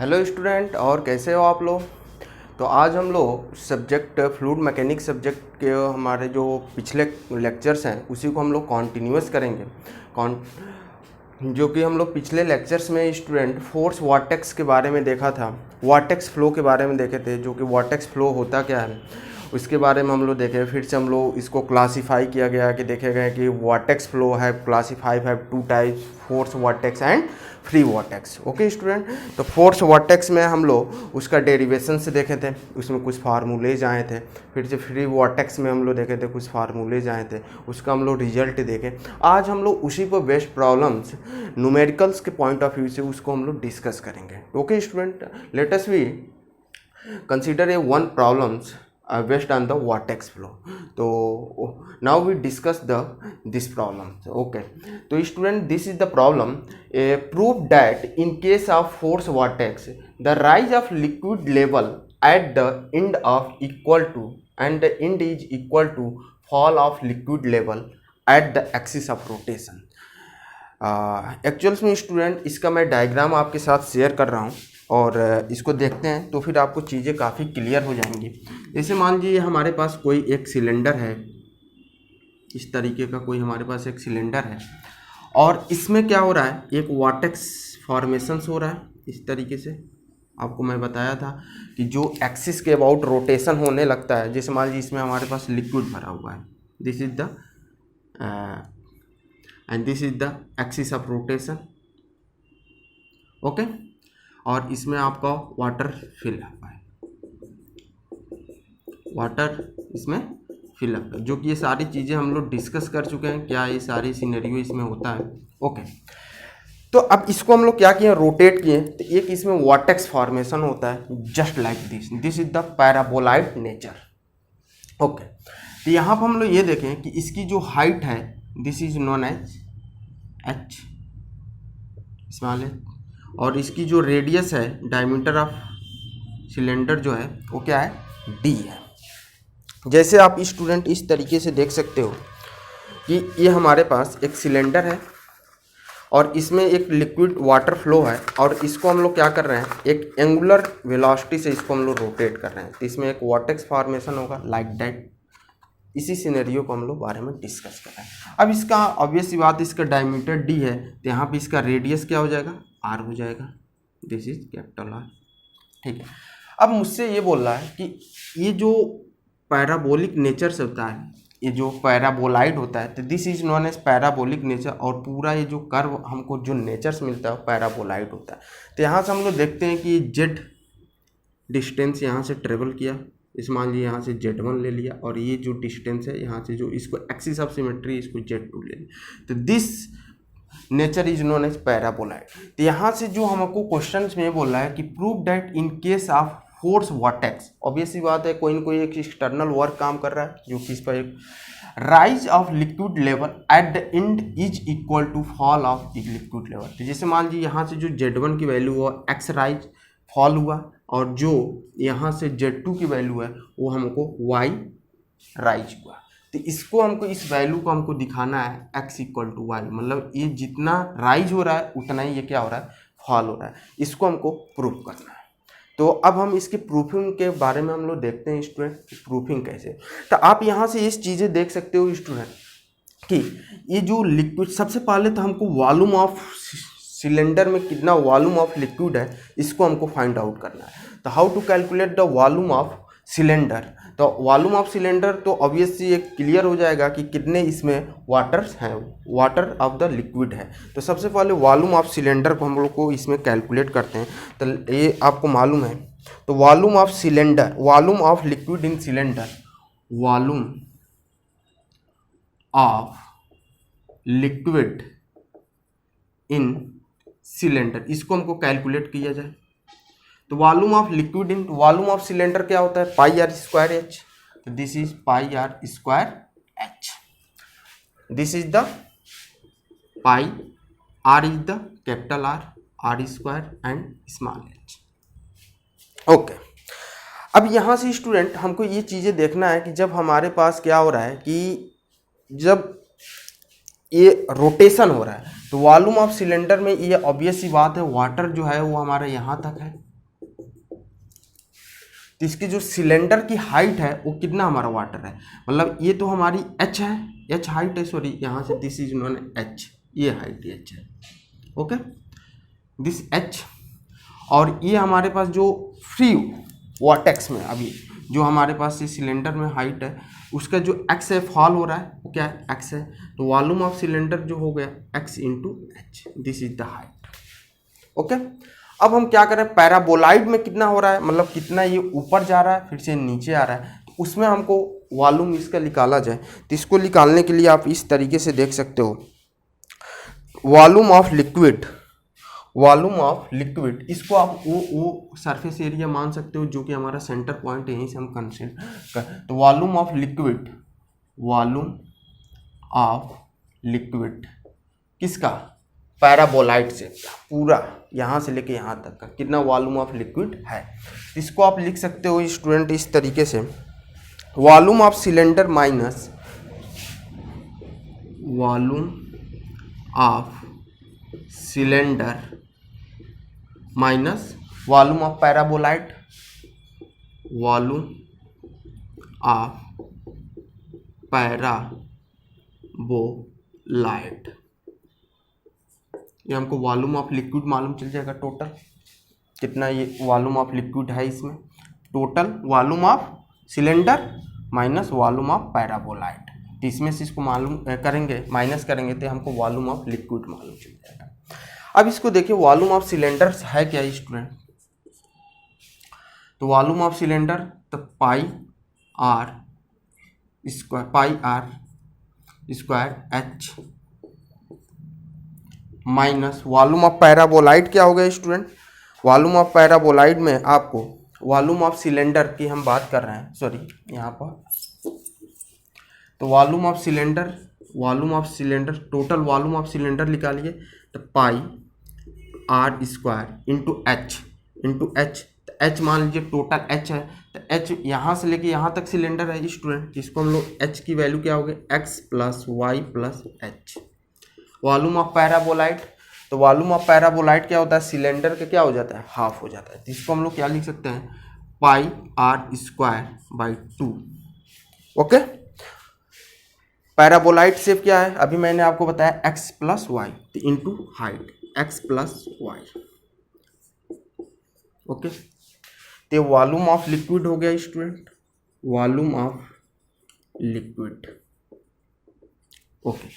Hello student, और कैसे हो आप लोग। तो आज हम लोग सब्जेक्ट फ्लूइड मैकेनिक्स सब्जेक्ट के हमारे जो पिछले लेक्चर्स हैं उसी को हम लोग कॉन्टिन्यूअस करेंगे। जो कि हम लोग पिछले लेक्चर्स में स्टूडेंट फोर्स वॉर्टेक्स के बारे में देखा था, वॉर्टेक्स फ्लो के बारे में देखे थे, जो कि वॉर्टेक्स फ्लो होता क्या है उसके बारे में हम लोग देखे। फिर से हम लोग इसको क्लासीफाई किया गया कि देखे गए कि वॉर्टेक्स फ्लो है क्लासीफाइड है two types, force vortex and free vortex. Okay student, तो फोर्स वॉर्टेक्स में हम लोग उसका डेरिवेशन से देखे थे, उसमें कुछ फार्मूलेज आए थे। फिर से फ्री वॉर्टेक्स में हम लोग देखे थे, कुछ फार्मूलेज आए थे, उसका हम लोग रिजल्ट देखे। आज हम लोग उसी पर बेस्ड प्रॉब्लम्स न्यूमेरिकल्स के पॉइंट ऑफ व्यू से उसको हम लोग डिस्कस करेंगे। Okay student, let us we consider a one problems based on the vortex flow. तो now we discuss this problem. Okay, तो student, this is the problem. Prove that in case of force vortex the rise of liquid level at the end of equal to and the end is equal to fall of liquid level at the axis of rotation. Actuals में student इसका मैं diagram आपके साथ share कर रहा हूँ और इसको देखते हैं तो फिर आपको चीज़ें काफ़ी क्लियर हो जाएंगी। जैसे मान लीजिए हमारे पास कोई एक सिलेंडर है, इस तरीके का कोई हमारे पास एक सिलेंडर है और इसमें क्या हो रहा है, एक वॉर्टेक्स फॉर्मेशंस हो रहा है। इस तरीके से आपको मैं बताया था कि जो एक्सिस के अबाउट रोटेशन होने लगता है। जैसे मान लीजिए इसमें हमारे पास लिक्विड भरा हुआ है, this is the end this is the axis of rotation. Okay, और इसमें आपका वाटर फिलअप है, वाटर इसमें फिलअप है, जो कि ये सारी चीज़ें हम लोग डिस्कस कर चुके हैं, क्या ये सारी सिनेरियो इसमें होता है। ओके, तो अब इसको हम लोग क्या किए, रोटेट किए, तो एक इसमें वॉर्टेक्स फॉर्मेशन होता है just like this is the paraboloid nature. Okay, तो यहाँ पर हम लोग ये देखें कि इसकी जो हाइट है this is known as H small H, और इसकी जो रेडियस है डायमीटर ऑफ सिलेंडर जो है वो क्या है, डी है। जैसे आप स्टूडेंट इस तरीके से देख सकते हो कि ये हमारे पास एक सिलेंडर है और इसमें एक लिक्विड वाटर फ्लो है और इसको हम लोग क्या कर रहे हैं, एक एंगुलर वेलोसिटी से इसको हम लोग रोटेट कर रहे हैं। तो इसमें एक वॉर्टेक्स फॉर्मेशन होगा लाइक दैट। इसी सिनेरियो को हम लोग बारे में डिस्कस कर रहे हैं। अब इसका ऑब्वियस सी बात, इसका डायमीटर डी है तो यहाँ पे इसका रेडियस क्या हो जाएगा, आर हो जाएगा, दिस इज कैपिटल आर। ठीक है, अब मुझसे ये बोल रहा है कि ये जो पैराबोलिक नेचर से होता है, ये जो पैराबोलाइड होता है, तो this is known as parabolic nature, और पूरा ये जो कर्व हमको जो नेचर्स मिलता है पैराबोलाइड होता है। तो यहाँ से हम लोग देखते हैं कि जेड डिस्टेंस यहाँ से ट्रेवल किया, इस मान लीजिए यहाँ से Z1 ले लिया, और ये जो डिस्टेंस है यहाँ से जो इसको एक्सिस ऑफ सिमेट्री इसको Z2 ले लिया, तो this nature is known as paraboloid. तो यहाँ से जो हमको क्वेश्चन में बोल रहा है कि prove that in case of force vortex, obvious सी बात है कोई ना कोई एक एक्सटर्नल वर्क काम कर रहा है जो कि इस पर एक rise of liquid level at the end is equal to fall of liquid level. तो जैसे मान लीजिए यहाँ से जो Z1 की वैल्यू हुआ एक्स राइज फॉल हुआ, और जो यहाँ से Z2 की वैल्यू है वो हमको y राइज हुआ। तो इसको हमको, इस वैल्यू को हमको दिखाना है x इक्वल टू वाई, मतलब ये जितना राइज हो रहा है उतना ही ये क्या हो रहा है, फॉल हो रहा है। इसको हमको प्रूफ करना है। तो अब हम इसके प्रूफिंग के बारे में हम लोग देखते हैं स्टूडेंट, प्रूफिंग कैसे। तो आप यहाँ से इस चीज़ें देख सकते हो स्टूडेंट कि ये जो लिक्विड, सबसे पहले तो हमको वॉल्यूम ऑफ सिलेंडर में कितना वॉल्यूम ऑफ लिक्विड है इसको हमको फाइंड आउट करना है। तो how to calculate the volume of cylinder, तो वॉल्यूम ऑफ सिलेंडर तो ऑब्वियसली ये क्लियर हो जाएगा कि कितने इसमें वाटर्स हैं, वाटर ऑफ द लिक्विड है। तो सबसे पहले वॉल्यूम ऑफ सिलेंडर को हम लोग को इसमें कैलकुलेट करते हैं। तो ये आपको मालूम है, तो volume of cylinder, volume of liquid in cylinder, volume of liquid in cylinder, इसको हमको कैलकुलेट किया जाए। तो volume of liquid in volume of cylinder क्या होता है, पाई आर स्क्वायर एच। तो this is pi are square H, this is the pi, R is the capital R, R square and small H. Okay, अब यहाँ से student हमको ये चीज़ें देखना है कि जब हमारे पास क्या हो रहा है कि जब ये रोटेशन हो रहा है तो वॉल्यूम ऑफ सिलेंडर में ये ऑब्वियस सी बात है, वाटर जो है वो हमारा यहाँ तक है, तो इसकी जो सिलेंडर की हाइट है वो कितना हमारा वाटर है, मतलब ये तो हमारी h है, h हाइट है, सॉरी यहाँ से दिस इज नोन h, ये हाइट h है, ओके दिस h। और ये हमारे पास जो फ्री वॉर्टेक्स में अभी जो हमारे पास ये सिलेंडर में हाइट है उसका जो x है फॉल हो रहा है वो क्या है x है, तो वॉल्यूम ऑफ सिलेंडर जो हो गया x into H, this is the height, okay. अब हम क्या करें, पैराबोलाइड में कितना हो रहा है, मतलब कितना ये ऊपर जा रहा है फिर से नीचे आ रहा है, तो उसमें हमको वॉल्यूम इसका निकाला जाए, तो इसको निकालने के लिए आप इस तरीके से देख सकते हो, volume of liquid, volume of liquid, इसको आप वो सरफेस एरिया मान सकते हो जो कि हमारा सेंटर पॉइंट है, यहीं से हम कंसीडर कर, तो volume of liquid, volume of liquid किसका, पैराबोलाइड से पूरा यहाँ से लेके यहाँ तक का कितना वॉल्यूम ऑफ लिक्विड है, इसको आप लिख सकते हो स्टूडेंट इस तरीके से, volume of cylinder minus volume of cylinder minus volume of paraboloid, volume of paraboloid, ये हमको वॉल्यूम ऑफ लिक्विड मालूम चल जाएगा, टोटल कितना ये वॉल्यूम ऑफ लिक्विड है, इसमें total volume of cylinder minus volume of paraboloid, तो इसमें से इसको मालूम करेंगे, माइनस करेंगे तो हमको वॉल्यूम ऑफ लिक्विड मालूम चल जाएगा। अब इसको देखिए वॉल्यूम ऑफ सिलेंडर है क्या स्टूडेंट, तो वॉल्यूम ऑफ सिलेंडर तो pi are square h minus volume of paraboloid क्या हो गया स्टूडेंट, वॉल्यूम ऑफ पैराबोलाइड में आपको वॉल्यूम ऑफ सिलेंडर की हम बात कर रहे हैं, सॉरी यहाँ पर, तो volume of cylinder total volume of cylinder निकालिए, तो pi are square into h, तो एच मान लीजिए टोटल एच है, तो एच यहाँ से लेके यहाँ तक सिलेंडर है स्टूडेंट, इसको हम लोग एच की वैल्यू क्या हो गई X plus Y plus H. Volume of paraboloid, तो वॉल्यूम ऑफ पैराबोलाइड क्या होता है, सिलेंडर का क्या हो जाता है, हाफ हो जाता है, तो इसको हम लोग क्या लिख सकते हैं, pi are square by 2, okay. Paraboloid shape क्या है, अभी मैंने आपको बताया एक्स प्लस वाई, तो into height x plus y, okay. तो वॉल्यूम ऑफ लिक्विड हो गया student, volume of liquid, okay.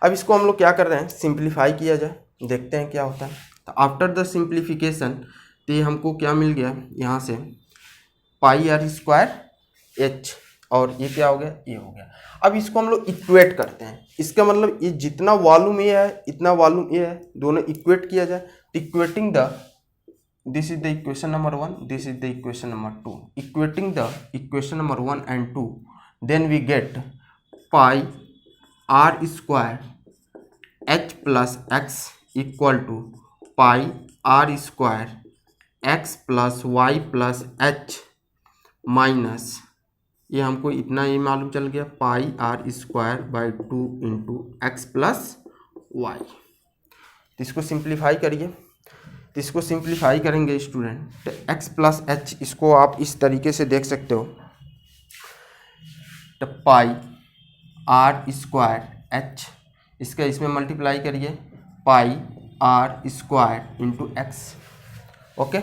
अब इसको हम लोग क्या कर रहे हैं, सिंप्लीफाई किया जाए, देखते हैं क्या होता है। तो आफ्टर द सिंप्लीफिकेशन तो ये हमको क्या मिल गया यहाँ से, पाई आर स्क्वायर एच, और ये क्या हो गया, ये हो गया। अब इसको हम लोग इक्वेट करते हैं, इसका मतलब ये जितना वॉल्यूम ये है इतना वॉल्यूम ये है, दोनों इक्वेट किया जाए, equating the, this is the equation number 1, this is the equation number 2, equating the equation number 1 and 2, then we get pi are square h plus x equal to pi are square x plus Y plus h minus, ये हमको इतना ही मालूम चल गया, pi are square by 2 into x plus Y. तो इसको simplify करिए, तो इसको सिंप्लीफाई करेंगे स्टूडेंट, तो एक्स प्लस एच इसको आप इस तरीके से देख सकते हो, तो पाई आर स्क्वायर एच, इसका इसमें मल्टीप्लाई करिए, pi are square into x, okay.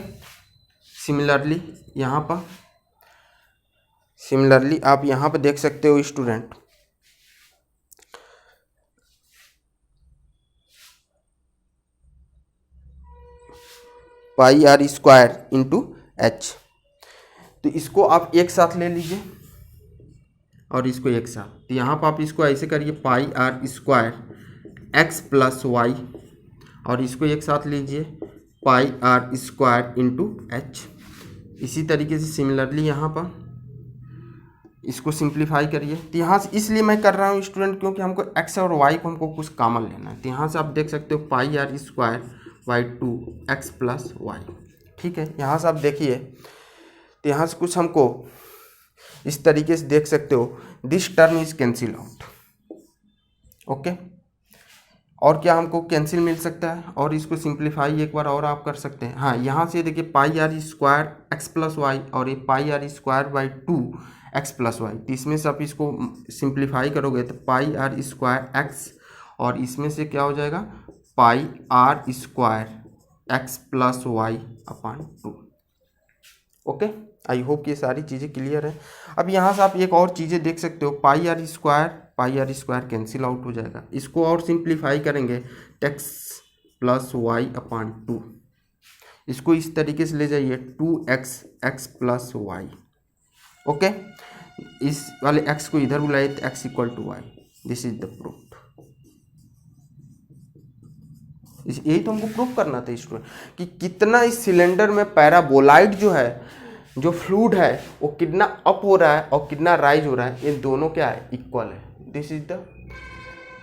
Similarly आप यहाँ पर देख सकते हो student, pi are square into h, तो इसको आप एक साथ ले लीजिए और इसको एक साथ, तो यहाँ पर आप इसको ऐसे करिए, pi are square x plus Y, और इसको एक साथ लीजिए, pi are square into h. इसी तरीके से सिमिलरली यहाँ पर इसको सिंप्लीफाई करिए, तो यहाँ से इसलिए मैं कर रहा हूँ स्टूडेंट क्योंकि हमको एक्स और वाई को हमको कुछ कॉमन लेना है, तो यहाँ से आप देख सकते हो pi are square by 2 x plus y, ठीक है। यहाँ से आप देखिए, तो यहाँ से कुछ हमको इस तरीके से देख सकते हो, this term is cancel out, okay. और क्या हमको कैंसिल मिल सकता है, और इसको सिंप्लीफाई एक बार और आप कर सकते हैं। हाँ, यहाँ से देखिए pi are square x plus Y और ये pi are square by 2 x plus Y, तो इसमें से आप इसको सिंप्लीफाई करोगे तो पाई आर स्क्वायर एक्स और इसमें से क्या हो जाएगा pi are square x plus Y upon 2। Okay, I hope ये सारी चीज़ें क्लियर है। अब यहाँ से आप एक और चीज़ें देख सकते हो, pi are square cancel out हो जाएगा, इसको और सिंप्लीफाई करेंगे एक्स प्लस वाई अपान 2, इसको इस तरीके से ले जाइए 2x x plus y. Okay, इस वाले x को इधर बुलाइए तो x equal to Y, this is the proof. यही तो हमको प्रूफ करना था स्टूडेंट कि कितना इस सिलेंडर में पैराबोलाइड जो है, जो फ्लूइड है वो कितना अप हो रहा है और कितना राइज हो रहा है, ये दोनों क्या है इक्वल है। दिस इज द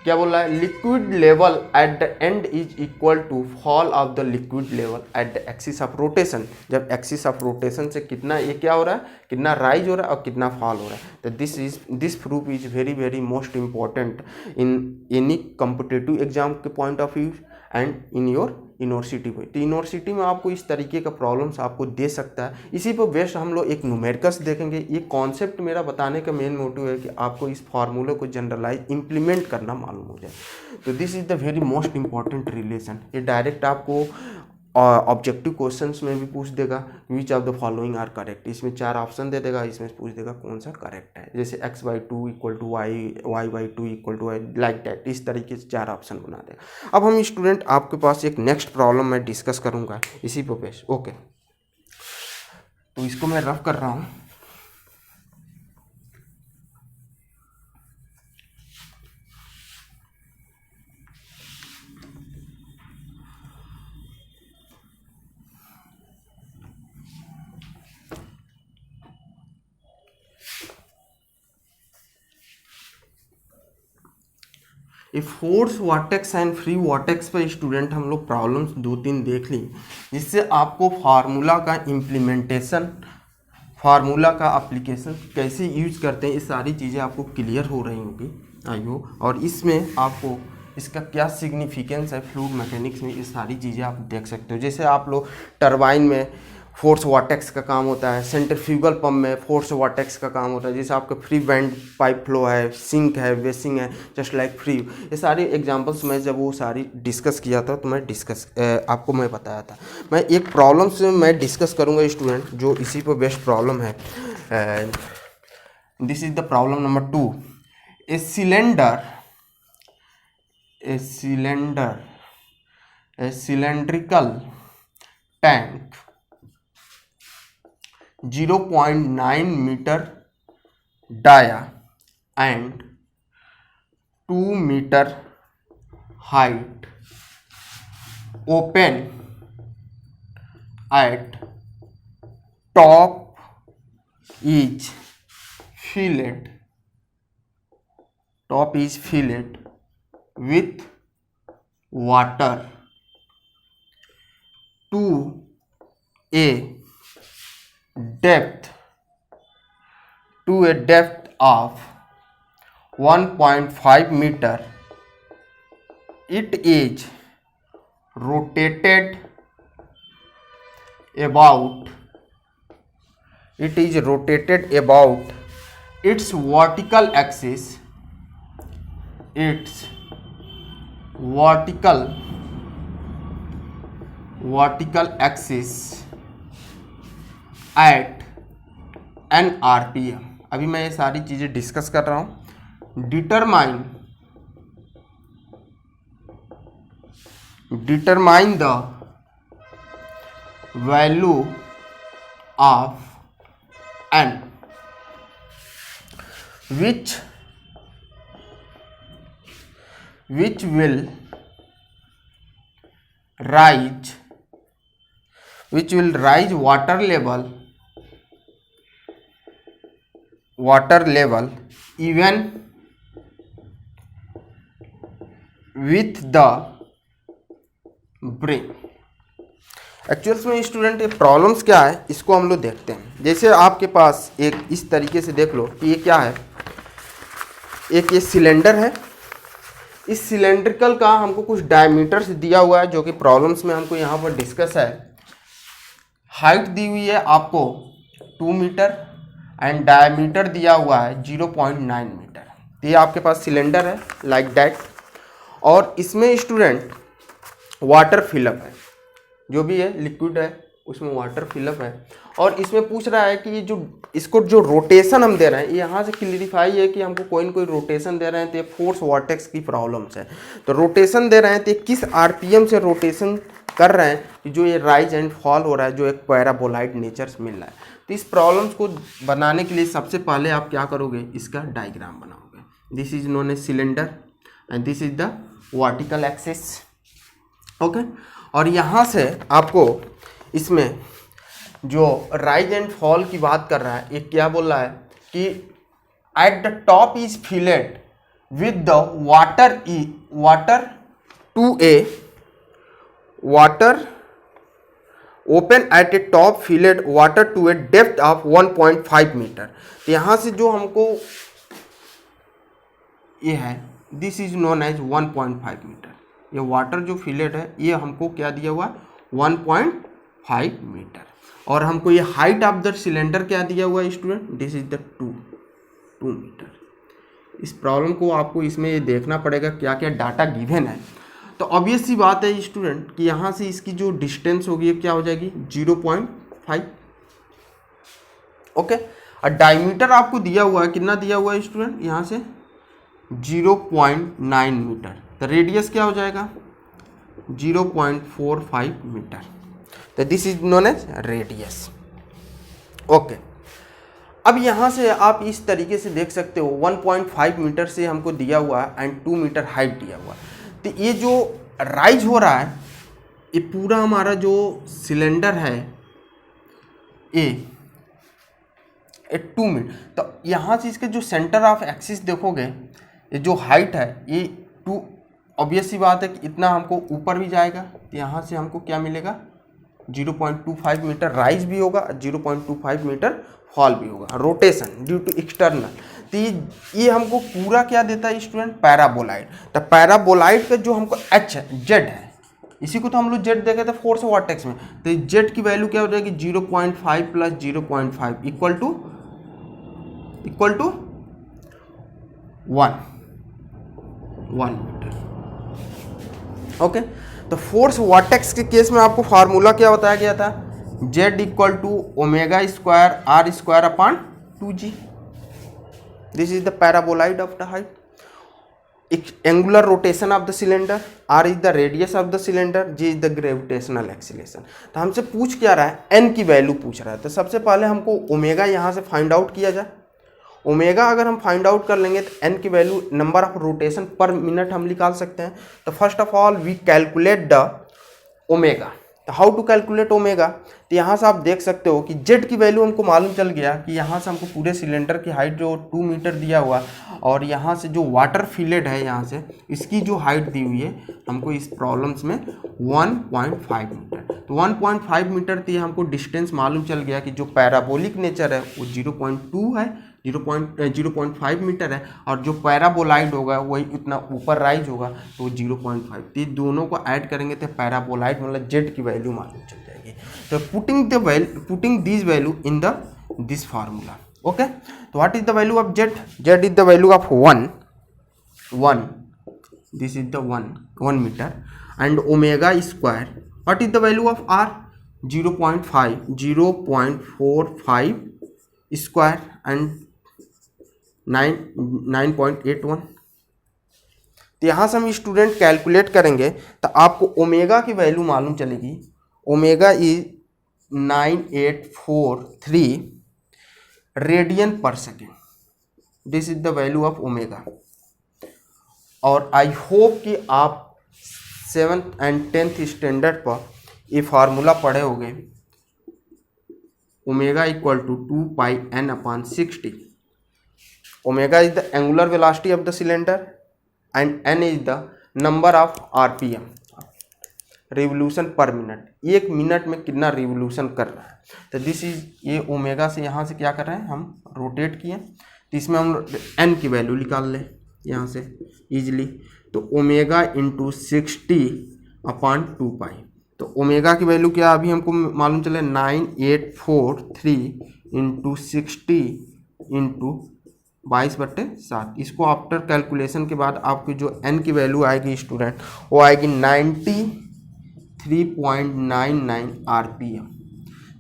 क्या बोल रहा है, liquid level at the end is equal to fall of the liquid level at the axis of rotation. जब एक्सिस ऑफ रोटेशन से कितना ये क्या हो रहा है, कितना राइज हो रहा है और कितना फॉल हो रहा है। तो this proof is very very most important in any competitive exam के point of view and in your university में। तो यूनिवर्सिटी में आपको इस तरीके का प्रॉब्लम्स आपको दे सकता है। इसी पर बेस्ड हम लोग एक न्यूमेरिकल्स देखेंगे। ये कॉन्सेप्ट मेरा बताने का मेन मोटिव है कि आपको इस फार्मूले को जनरलाइज इम्प्लीमेंट करना मालूम हो जाए। तो this is the very most important relation. ये डायरेक्ट आपको ऑब्जेक्टिव क्वेश्चंस में भी पूछ देगा which of the following are correct. इसमें 4 ऑप्शन दे देगा, इसमें पूछ देगा कौन सा करेक्ट है। जैसे x/2 equal to Y, y/2 equal to Y, like that, इस तरीके से 4 ऑप्शन बना देगा। अब हम स्टूडेंट आपके पास एक नेक्स्ट प्रॉब्लम मैं डिस्कस करूँगा इसी पे बेस। ओके, तो इसको मैं रफ कर रहा हूँ। Force vertex and free vertex पर स्टूडेंट हम लोग प्रॉब्लम्स 2-3 देख ली, जिससे आपको फार्मूला का इम्प्लीमेंटेशन, फार्मूला का एप्लीकेशन कैसे यूज करते हैं, ये सारी चीज़ें आपको क्लियर हो रही होंगी आई होप। और इसमें आपको इसका क्या सिग्निफिकेंस है फ्लूइड मैकेनिक्स में, ये सारी चीज़ें आप देख सकते हो। जैसे आप लोग टरबाइन में फोर्स वर्टेक्स का काम होता है, सेंट्रीफ्यूगल पंप में फोर्स वर्टेक्स का काम होता है। जैसे आपका फ्री बैंड पाइप फ्लो है, सिंक है, वेसिंग है, जस्ट लाइक फ्री। ये सारी एग्जांपल्स मैं जब वो सारी डिस्कस किया था तो मैं आपको मैं बताया था। मैं एक प्रॉब्लम से मैं डिस्कस करूँगा स्टूडेंट जो इसी पर बेस्ट प्रॉब्लम है। This is the problem number 2। A cylindrical tank 0.9 meter dia and 2 meter height, open at top is filled with water to a depth of 1.5 meter. It is rotated about its vertical axis at an RPM। अभी मैं ये सारी चीज़ें discuss कर रहा हूँ। Determine the value of n which will rise water level even with the break. Actuals में student ये प्रॉब्लम्स क्या है इसको हम लोग देखते हैं। जैसे आपके पास एक इस तरीके से देख लो कि ये क्या है, एक ये सिलेंडर है, इस सिलेंड्रिकल का हमको कुछ डायमीटर्स दिया हुआ है जो कि प्रॉब्लम्स में हमको यहाँ पर डिस्कस है। हाइट दी हुई है आपको 2 मीटर एंड डायमीटर दिया हुआ है 0.9 मीटर। तो ये आपके पास सिलेंडर है लाइक दैट, और इसमें स्टूडेंट वाटर फिलअप है, जो भी है लिक्विड है उसमें वाटर फिलअप है। और इसमें पूछ रहा है कि ये जो इसको जो रोटेशन हम दे रहे हैं, यहाँ से क्लियरिफाई है कि हमको कोई ना कोई रोटेशन दे रहे हैं, तो ये फोर्स वॉर्टेक्स की प्रॉब्लम्स है। तो रोटेशन दे रहे हैं तो ये किस आरपीएम से रोटेशन कर रहे हैं कि जो ये राइज एंड फॉल हो रहा है, जो एक पैराबोलाइड नेचर मिल रहा है। तो इस प्रॉब्लम्स को बनाने के लिए सबसे पहले आप क्या करोगे, इसका डायग्राम बनाओगे। This is known as cylinder and this is the vertical axis, okay. और यहाँ से आपको इसमें जो राइज एंड फॉल की बात कर रहा है, ये क्या बोल रहा है कि at the top is filled with the water open at a top filled water to a depth of 1.5 metre. तो यहाँ से जो हमको ये है, this is known as 1.5 metre. ये वाटर जो फिलेट है ये हमको क्या दिया हुआ 1.5 मीटर। और हमको ये हाइट ऑफ द सिलेंडर क्या दिया हुआ है student, this is the 2 metre. इस प्रॉब्लम को आपको इसमें ये देखना पड़ेगा क्या क्या डाटा गिवन है। तो ऑब्वियस सी बात है स्टूडेंट कि यहाँ से इसकी जो डिस्टेंस होगी क्या हो जाएगी 0.5, ओके। और डायमीटर आपको दिया हुआ है, कितना दिया हुआ है स्टूडेंट, यहाँ से 0.9 मीटर। तो रेडियस क्या हो जाएगा 0.45 मीटर। तो this is known as radius, okay. अब यहाँ से आप इस तरीके से देख सकते हो 1.5 मीटर से हमको दिया हुआ है एंड 2 मीटर हाइट दिया हुआ है। तो ये जो राइज हो रहा है, ये पूरा हमारा जो सिलेंडर है ये 2 मीटर। तो यहाँ से इसके जो सेंटर ऑफ एक्सिस देखोगे, ये जो हाइट है ये 2, ऑब्वियस सी बात है कि इतना हमको ऊपर भी जाएगा। तो यहाँ से हमको क्या मिलेगा 0.25 मीटर राइज भी होगा, 0.25 मीटर फॉल भी होगा, रोटेशन ड्यू टू एक्सटर्नल। तो ये हमको पूरा क्या देता है स्टूडेंट, पैराबोलाइड। तो पैराबोलाइड का जो हमको एच है, जेड है, इसी को तो हम लोग जेड देखे थे फोर्स वॉर्टेक्स में। तो जेड की वैल्यू क्या हो जाएगी 0.5 plus 0.5 equal to 1 metre, okay. तो फोर्स वॉर्टेक्स के केस में आपको फार्मूला क्या बताया गया था, Z equal to omega square R square upon 2g। This is the paraboloid of the height. Angular rotation of the cylinder, R is the radius of the cylinder, G is the gravitational acceleration. तो हमसे पूछ क्या रहा है, N की value पूछ रहा है। तो सबसे पहले हमको ओमेगा यहाँ से फाइंड आउट किया जाए। ओमेगा अगर हम फाइंड आउट कर लेंगे तो एन की value number of rotation per minute हम निकाल सकते हैं। तो first of all we calculate the omega. तो हाउ टू कैलकुलेट ओमेगा, तो यहाँ से आप देख सकते हो कि जेड की वैल्यू हमको मालूम चल गया कि यहाँ से हमको पूरे सिलेंडर की हाइट जो 2 मीटर दिया हुआ, और यहाँ से जो वाटर फिलेट है यहाँ से इसकी जो हाइट दी हुई है हमको इस प्रॉब्लम्स में 1.5 मीटर। तो 1.5 मीटर थी, हमको डिस्टेंस मालूम चल गया कि जो पैराबोलिक नेचर है वो 0.2 है, 0.5 मीटर है, और जो पैराबोलाइड होगा वही इतना ऊपर राइज होगा तो वो 0.5। तो दोनों को ऐड करेंगे तो पैराबोलाइड मतलब जेड की वैल्यू मालूम चल जाएगी। तो putting this value in this formula, okay. तो what is the value of Z, Z is the value of 1, this is the 1 metre, and omega square, what is the value of R 0.45 square and 9.81। तो यहाँ से हम student calculate करेंगे तो आपको omega की value मालूम चलेगी, ओमेगा इज 9843 रेडियन पर second. This is the value of omega. और आई होप कि आप 7th एंड 10th स्टैंडर्ड पर ये फार्मूला पढ़े होंगे, omega equal to 2πn/60। Omega is the angular velocity of the cylinder and n is the number of RPM, revolution per minute. 1 minute में कितना revolution कर रहा है। तो दिस इज, ये ओमेगा से यहाँ से क्या कर रहे हैं हम रोटेट किए, तो इसमें हम n की वैल्यू निकाल लें यहाँ से इजीली। तो ओमेगा इंटू 60/2 पाई। तो ओमेगा की वैल्यू क्या अभी हमको मालूम चले 9843 इंटू 60 इंटू 22/7। इसको आफ्टर कैलकुलेशन के बाद आपकी जो n की वैल्यू आएगी स्टूडेंट वो आएगी 93.99 RPM।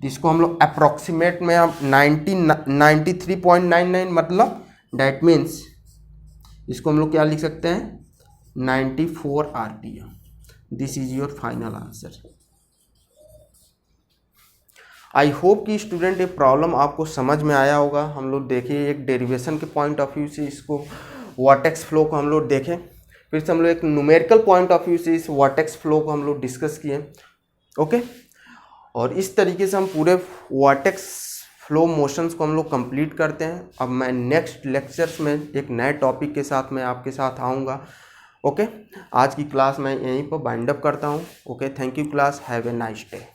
इसको हम लोग अप्रोक्सीमेट में अब 93.99 मतलब डैट मीन्स इसको हम लोग क्या लिख सकते हैं 94 RPM। This is your final answer. I hope कि स्टूडेंट ये प्रॉब्लम आपको समझ में आया होगा। हम लोग देखिए एक डेरिवेशन के पॉइंट ऑफ व्यू से इसको वर्टेक्स फ्लो को हम लोग देखें, फिर से हम लोग एक न्यूमेरिकल पॉइंट ऑफ व्यू से इस वर्टेक्स फ्लो को हम लोग डिस्कस किए। ओके, और इस तरीके से हम पूरे वर्टेक्स फ्लो मोशंस को हम लोग कंप्लीट करते हैं। अब मैं नेक्स्ट लेक्चर्स में एक नए टॉपिक के साथ मैं आपके साथ आऊँगा। ओके, आज की क्लास मैं यहीं पर बाइंड अप करता हूँ। Okay, thank you class, have a nice day.